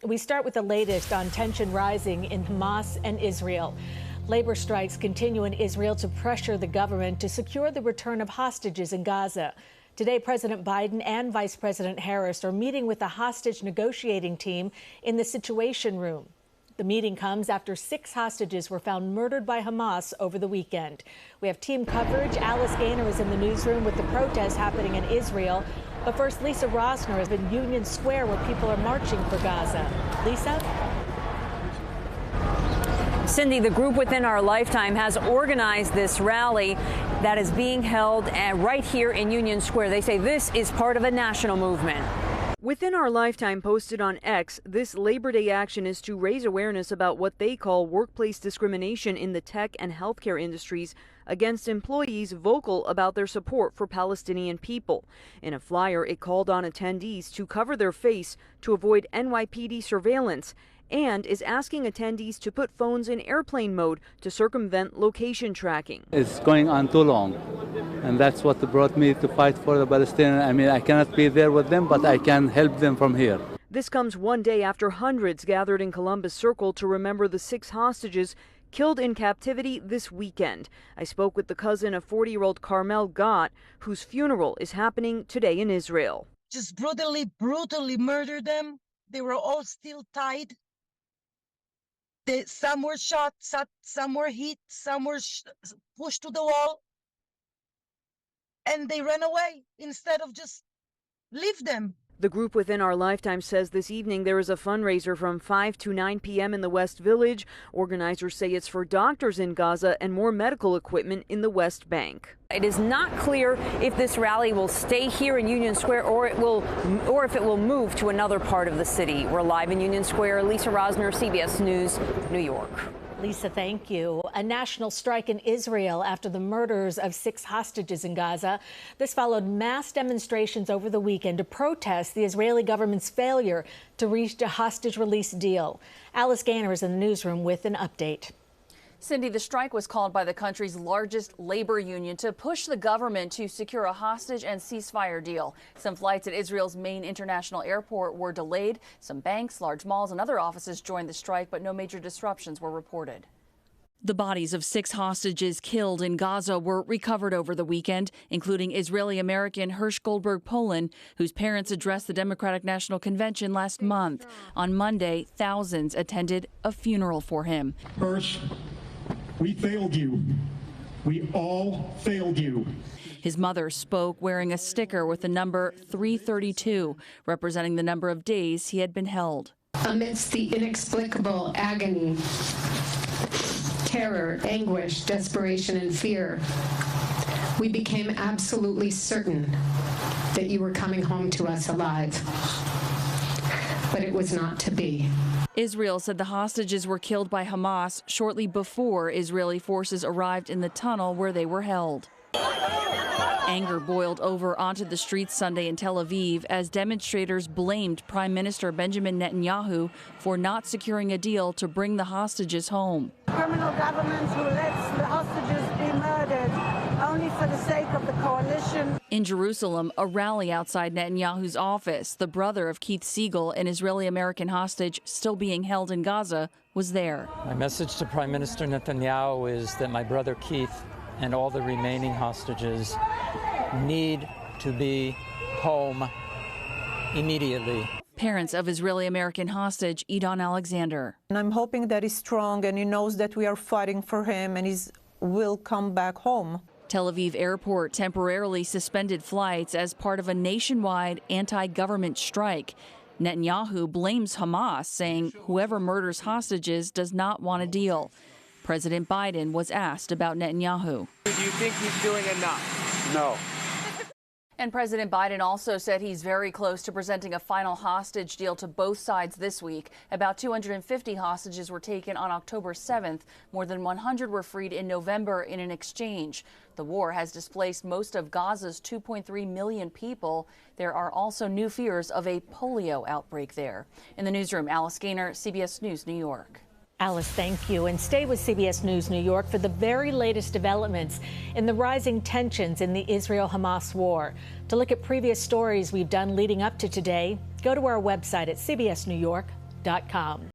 We start with the latest on tension rising in Hamas and Israel. Labor strikes continue in Israel to pressure the government to secure the return of hostages in Gaza. Today, President Biden and Vice President Harris are meeting with the hostage negotiating team in the Situation Room. The meeting comes after 6 hostages were found murdered by Hamas over the weekend. We have team coverage. Alice Gaynor is in the newsroom with the protests happening in Israel. But first, Lisa Rozner is in Union Square where people are marching for Gaza. Lisa? Cindy, the group Within Our Lifetime has organized this rally that is being held right here in Union Square. They say this is part of a national movement. Within Our Lifetime posted on X, this Labor Day action is to raise awareness about what they call workplace discrimination in the tech and healthcare industries against employees vocal about their support for Palestinian people. In a flyer, it called on attendees to cover their face to avoid NYPD surveillance and is asking attendees to put phones in airplane mode to circumvent location tracking. It's going on too long, and that's what brought me to fight for the Palestinians. I mean, I cannot be there with them, but I can help them from here. This comes one day after hundreds gathered in Columbus Circle to remember the 6 hostages killed in captivity this weekend. I spoke with the cousin of 40-year-old Carmel Gott, whose funeral is happening today in Israel. Just brutally murdered them. They were all still tied. Some were shot, some were hit, some were pushed to the wall, and they ran away instead of just leave them. The group Within Our Lifetime says this evening there is a fundraiser from 5 to 9 p.m. in the West Village. Organizers say it's for doctors in Gaza and more medical equipment in the West Bank. It is not clear if this rally will stay here in Union Square or if it will move to another part of the city. We're live in Union Square. Lisa Rozner, CBS News, New York. Lisa, thank you. A national strike in Israel after the murders of 6 hostages in Gaza. This followed mass demonstrations over the weekend to protest the Israeli government's failure to reach a hostage release deal. Alice Gaynor is in the newsroom with an update. Cindy, the strike was called by the country's largest labor union to push the government to secure a hostage and ceasefire deal. Some flights at Israel's main international airport were delayed. Some banks, large malls, and other offices joined the strike, but no major disruptions were reported. The bodies of 6 hostages killed in Gaza were recovered over the weekend, including Israeli-American Hirsch Goldberg Poland, whose parents addressed the Democratic National Convention last month. On Monday, thousands attended a funeral for him. Hirsch, we failed you. We all failed you. His mother spoke wearing a sticker with the number 332, representing the number of days he had been held. Amidst the inexplicable agony, terror, anguish, desperation, and fear, we became absolutely certain that you were coming home to us alive. But it was not to be. Israel said the hostages were killed by Hamas shortly before Israeli forces arrived in the tunnel where they were held. Anger boiled over onto the streets Sunday in Tel Aviv as demonstrators blamed Prime Minister Benjamin Netanyahu for not securing a deal to bring the hostages home. Criminal governments who lets the hostages be murdered only for the sake of the coalition. In Jerusalem, a rally outside Netanyahu's office, the brother of Keith Siegel, an Israeli-American hostage still being held in Gaza, was there. My message to Prime Minister Netanyahu is that my brother Keith and all the remaining hostages need to be home immediately. Parents of Israeli-American hostage Idon Alexander. And I'm hoping that he's strong and he knows that we are fighting for him and he will come back home. Tel Aviv Airport temporarily suspended flights as part of a nationwide anti-government strike. Netanyahu blames Hamas, saying whoever murders hostages does not want a deal. President Biden was asked about Netanyahu. Do you think he's doing enough? No. And President Biden also said he's very close to presenting a final hostage deal to both sides this week. About 250 hostages were taken on October 7th. More than 100 were freed in November in an exchange. The war has displaced most of Gaza's 2.3 million people. There are also new fears of a polio outbreak there. In the newsroom, Alice Gaynor, CBS News, New York. Alice, thank you. And stay with CBS News New York for the very latest developments in the rising tensions in the Israel-Hamas war. To look at previous stories we've done leading up to today, go to our website at cbsnewyork.com. NYC.com.